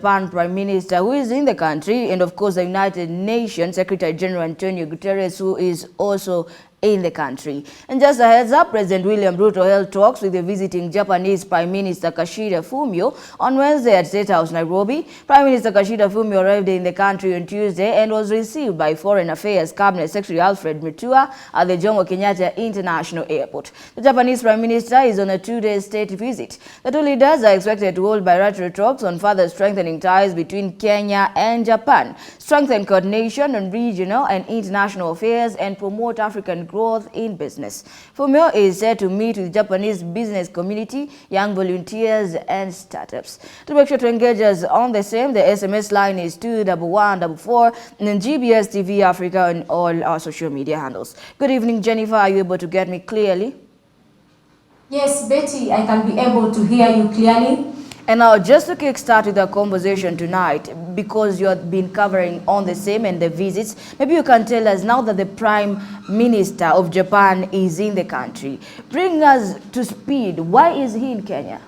Japan Prime Minister, who is in the country, and of course the United Nations Secretary General Antonio Guterres, who is also in the country. And just a heads up, President William Ruto held talks with the visiting Japanese Prime Minister Kishida Fumio on Wednesday at State House, Nairobi. Prime Minister Kishida Fumio arrived in the country on Tuesday and was received by Foreign Affairs Cabinet Secretary Alfred Mutua at the Jomo Kenyatta International Airport. The Japanese Prime Minister is on a two-day state visit. The two leaders are expected to hold bilateral talks on further strengthening ties between Kenya and Japan, strengthen coordination on regional and international affairs, and promote African growth in business. Fumio is set to meet with Japanese business community, young volunteers, and startups. To make sure to engage us on the same, the SMS line is 21144 and GBS TV Africa on all our social media handles. Good evening, Jennifer. Are you able to get me clearly? Yes, Betty, I can be able to hear you clearly. And now, just to kickstart with our conversation tonight, because you have been covering on the same and the visits, maybe you can tell us, now that the Prime Minister of Japan is in the country, bring us to speed. Why is he in Kenya?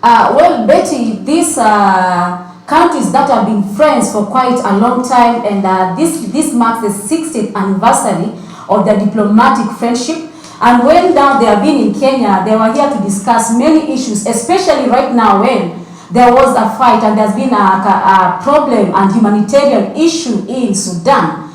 Well, Betty, these countries that have been friends for quite a long time, and this marks the 60th anniversary of their diplomatic friendship. And when now they have been in Kenya, they were here to discuss many issues, especially right now when there was a fight and there's been a problem and humanitarian issue in Sudan.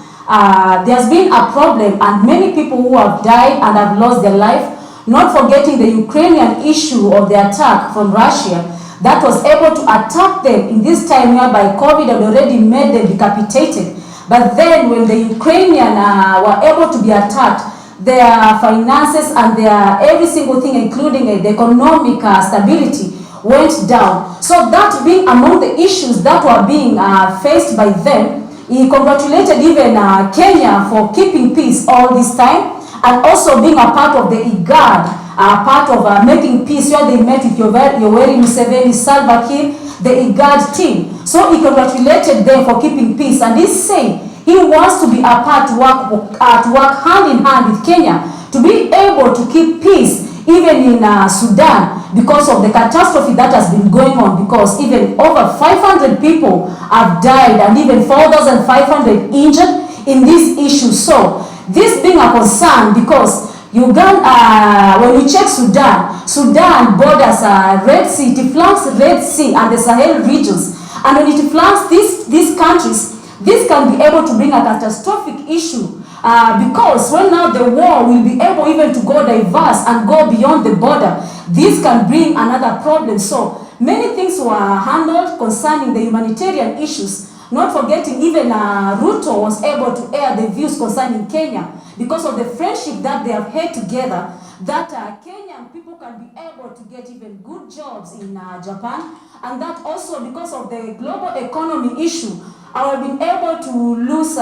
There's been a problem and many people who have died and have lost their life, not forgetting the Ukrainian issue of the attack from Russia that was able to attack them in this time whereby COVID had already made them decapitated. But then when the Ukrainian were able to be attacked, their finances and their every single thing, including the economic stability, went down. So that being among the issues that were being faced by them, he congratulated even Kenya for keeping peace all this time, and also being a part of the IGAD, part of making peace, where they met with Yoweri Museveni, Salva Kiir, the IGAD team. So he congratulated them for keeping peace, and he said he wants to be a part to work hand in hand with Kenya to be able to keep peace even in Sudan, because of the catastrophe that has been going on, because even over 500 people have died and even 4,500 injured in this issue. So this being a concern, because Uganda, when you check Sudan borders Red Sea, it flanks Red Sea and the Sahel regions, and when it flanks these countries, this can be able to bring a catastrophic issue, because when now the war will be able even to go diverse and go beyond the border, this can bring another problem. So many things were handled concerning the humanitarian issues, not forgetting even Ruto was able to air the views concerning Kenya because of the friendship that they have had together, that Kenyan people can be able to get even good jobs in Japan, and that also because of the global economy issue, I've been able to lose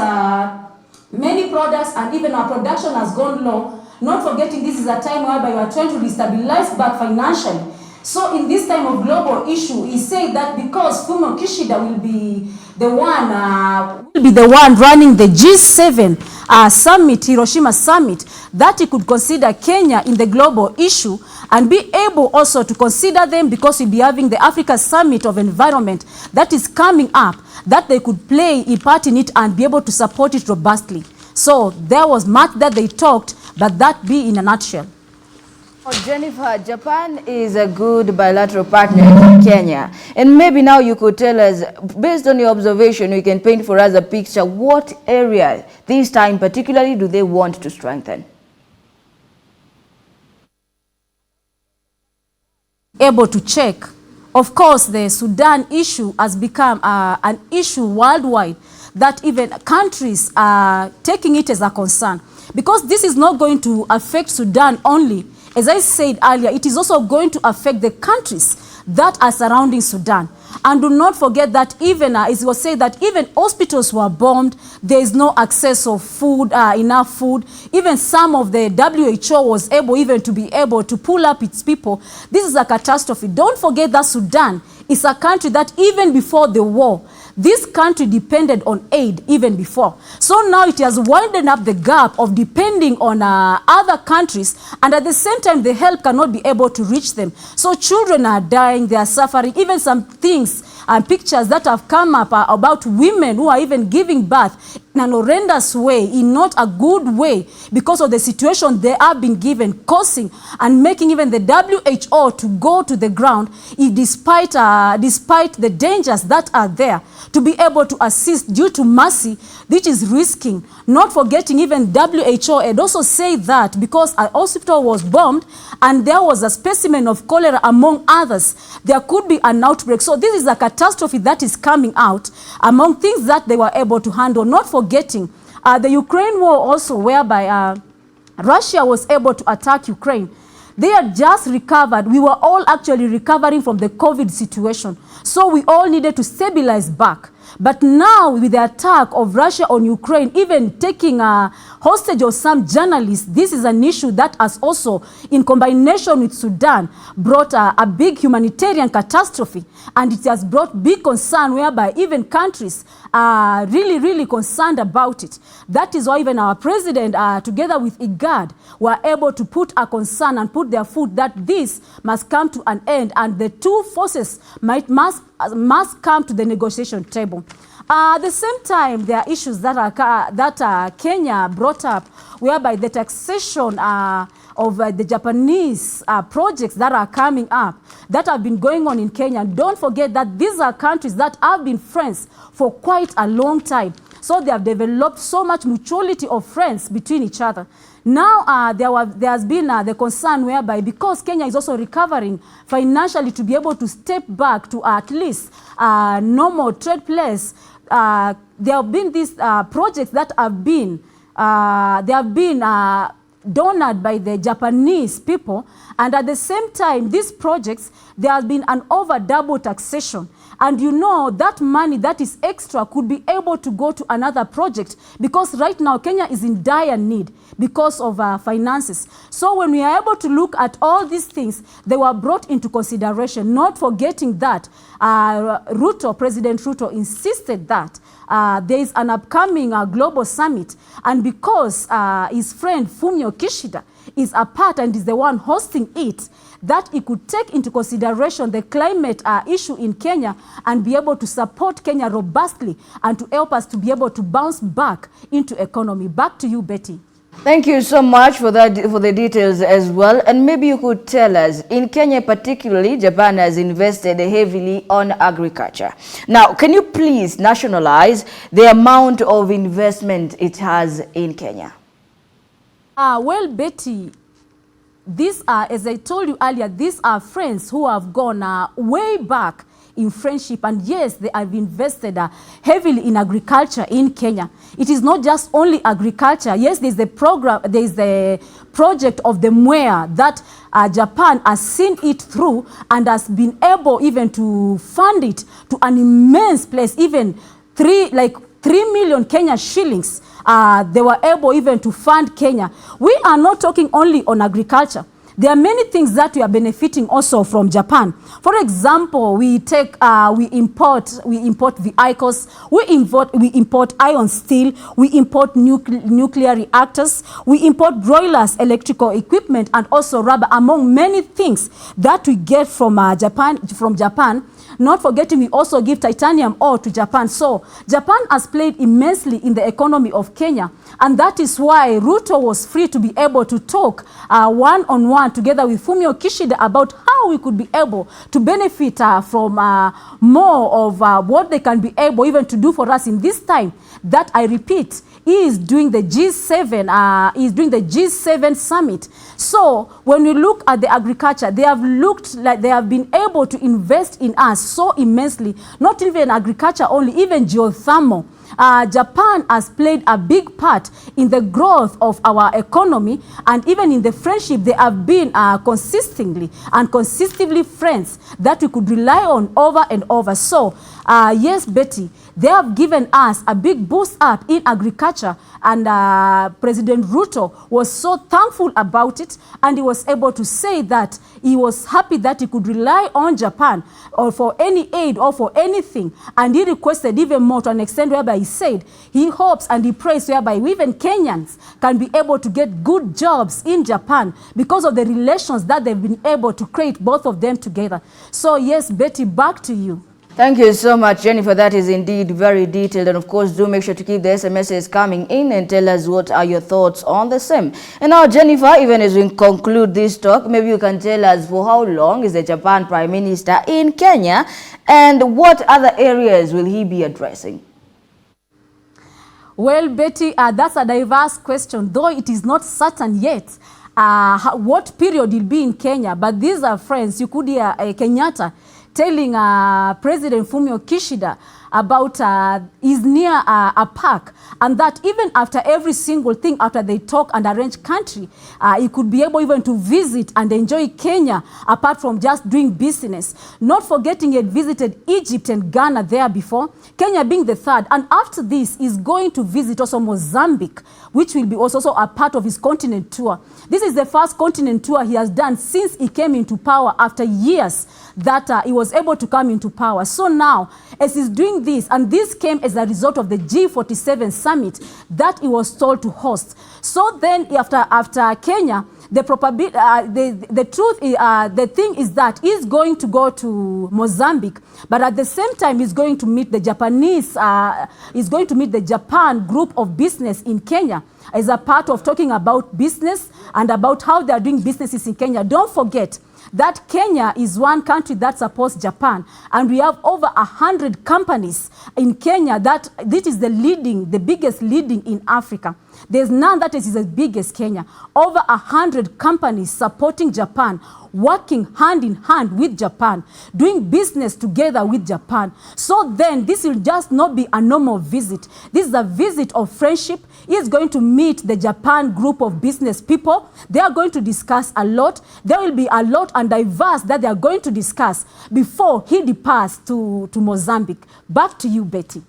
many products, and even our production has gone low. Not forgetting this is a time whereby we are trying to destabilize back financially. So in this time of global issue, he said that because Fumio Kishida will be the one running the G7 summit, Hiroshima summit, that he could consider Kenya in the global issue and be able also to consider them, because we'll be having the Africa Summit of Environment that is coming up, that they could play a part in it and be able to support it robustly. So there was much that they talked, but that be in a nutshell. Jennifer, Japan is a good bilateral partner to Kenya. And maybe now you could tell us, based on your observation, you can paint for us a picture, what area this time particularly do they want to strengthen? Able to check. Of course, the Sudan issue has become an issue worldwide that even countries are taking it as a concern, because this is not going to affect Sudan only. As I said earlier, it is also going to affect the countries that are surrounding Sudan. And do not forget that even, as it was said, that even hospitals were bombed, there is no access of food, enough food. Even some of the WHO was able even to be able to pull up its people. This is a catastrophe. Don't forget that Sudan is a country that even before the war, this country depended on aid even before. So now it has widened up the gap of depending on other countries, and at the same time the help cannot be able to reach them. So children are dying, they are suffering, even some things pictures that have come up about women who are even giving birth in an horrendous way, in not a good way, because of the situation they have been given, causing and making even the WHO to go to the ground, despite the dangers that are there, to be able to assist due to mercy, which is risking. Not forgetting even WHO had also said that because a hospital was bombed and there was a specimen of cholera among others, there could be an outbreak. So this is a catastrophe that is coming out among things that they were able to handle. Not forgetting the Ukraine war also, whereby Russia was able to attack Ukraine. They had just recovered. We were all actually recovering from the COVID situation. So we all needed to stabilize back. But now with the attack of Russia on Ukraine, even taking a hostage of some journalists, this is an issue that has also, in combination with Sudan, brought a big humanitarian catastrophe. And it has brought big concern whereby even countries are really concerned about it. That is why even our president, together with IGAD, were able to put a concern and put their foot that this must come to an end and the two forces must come to the negotiation table. At the same time, there are issues that Kenya brought up, whereby the taxation of the Japanese projects that are coming up, that have been going on in Kenya. Don't forget that these are countries that have been friends for quite a long time. So they have developed so much mutuality of friends between each other. Now there has been the concern whereby because Kenya is also recovering financially to be able to step back to at least normal trade place, there have been these projects that have been donated by the Japanese people, and at the same time these projects, there has been an over double taxation. And you know that money that is extra could be able to go to another project, because right now Kenya is in dire need because of finances. So when we are able to look at all these things, they were brought into consideration, not forgetting that President Ruto insisted that there is an upcoming global summit, and because his friend Fumio Kishida is a part and is the one hosting it, that he could take into consideration the climate issue in Kenya and be able to support Kenya robustly and to help us to be able to bounce back into economy. Back to you, Betty. Thank you so much for the details as well. And maybe you could tell us, in Kenya particularly, Japan has invested heavily on agriculture. Now, can you please nationalize the amount of investment it has in Kenya? Well, Betty, these are, as I told you earlier, these are friends who have gone way back in friendship, and yes, they have invested heavily in agriculture in Kenya. It is not just only agriculture. Yes, there's the program, there's the project of the Mwea that Japan has seen it through and has been able even to fund it to an immense place, even 3 million Kenya shillings. They were able even to fund Kenya. We are not talking only on agriculture. There are many things that we are benefiting also from Japan. For example, we import vehicles, we import iron steel, we import nuclear reactors, we import broilers, electrical equipment, and also rubber, among many things that we get from Japan. Not forgetting, we also give titanium ore to Japan. So Japan has played immensely in the economy of Kenya, and that is why Ruto was free to be able to talk one-on-one together with Fumio Kishida about how we could be able to benefit from more of what they can be able even to do for us in this time that, I repeat, he is doing the G7 summit. So when we look at the agriculture, they have looked like they have been able to invest in us so immensely, not even agriculture only, even geothermal. Japan has played a big part in the growth of our economy, and even in the friendship they have been consistently friends that we could rely on over and over. So yes, Betty, they have given us a big boost up in agriculture, and President Ruto was so thankful about it, and he was able to say that he was happy that he could rely on Japan or for any aid or for anything, and he requested even more to an extent whereby he said he hopes and he prays whereby even Kenyans can be able to get good jobs in Japan because of the relations that they've been able to create, both of them together. So yes, Betty, back to you. Thank you so much, Jennifer. That is indeed very detailed. And of course, do make sure to keep the SMSs coming in and tell us what are your thoughts on the same. And now, Jennifer, even as we conclude this talk, maybe you can tell us for how long is the Japan Prime Minister in Kenya and what other areas will he be addressing? Well, Betty, that's a diverse question, though it is not certain yet what period he'll be in Kenya. But these are friends. You could hear Kenyatta telling President Fumio Kishida about is near a park, and that even after every single thing, after they talk and arrange country, he could be able even to visit and enjoy Kenya apart from just doing business. Not forgetting he had visited Egypt and Ghana there before, Kenya being the third, and after this is going to visit also Mozambique, which will be also a part of his continent tour. This is the first continent tour he has done since he came into power after years that he was able to come into power. So now, as he's doing this, and this came as a result of the G47 summit that he was told to host. So then after Kenya, the thing is that he's going to go to Mozambique, but at the same time he's going to meet the Japan group of business in Kenya as a part of talking about business and about how they are doing businesses in Kenya. Don't forget that Kenya is one country that supports Japan, and we have over 100 companies in Kenya that this is the biggest leading in Africa. There's none that is as big as Kenya. Over 100 companies supporting Japan, working hand in hand with Japan, doing business together with Japan. So then this will just not be a normal visit. This is a visit of friendship. He is going to meet the Japan group of business people. They are going to discuss a lot. There will be a lot and diverse that they are going to discuss before he departs to Mozambique. Back to you, Betty.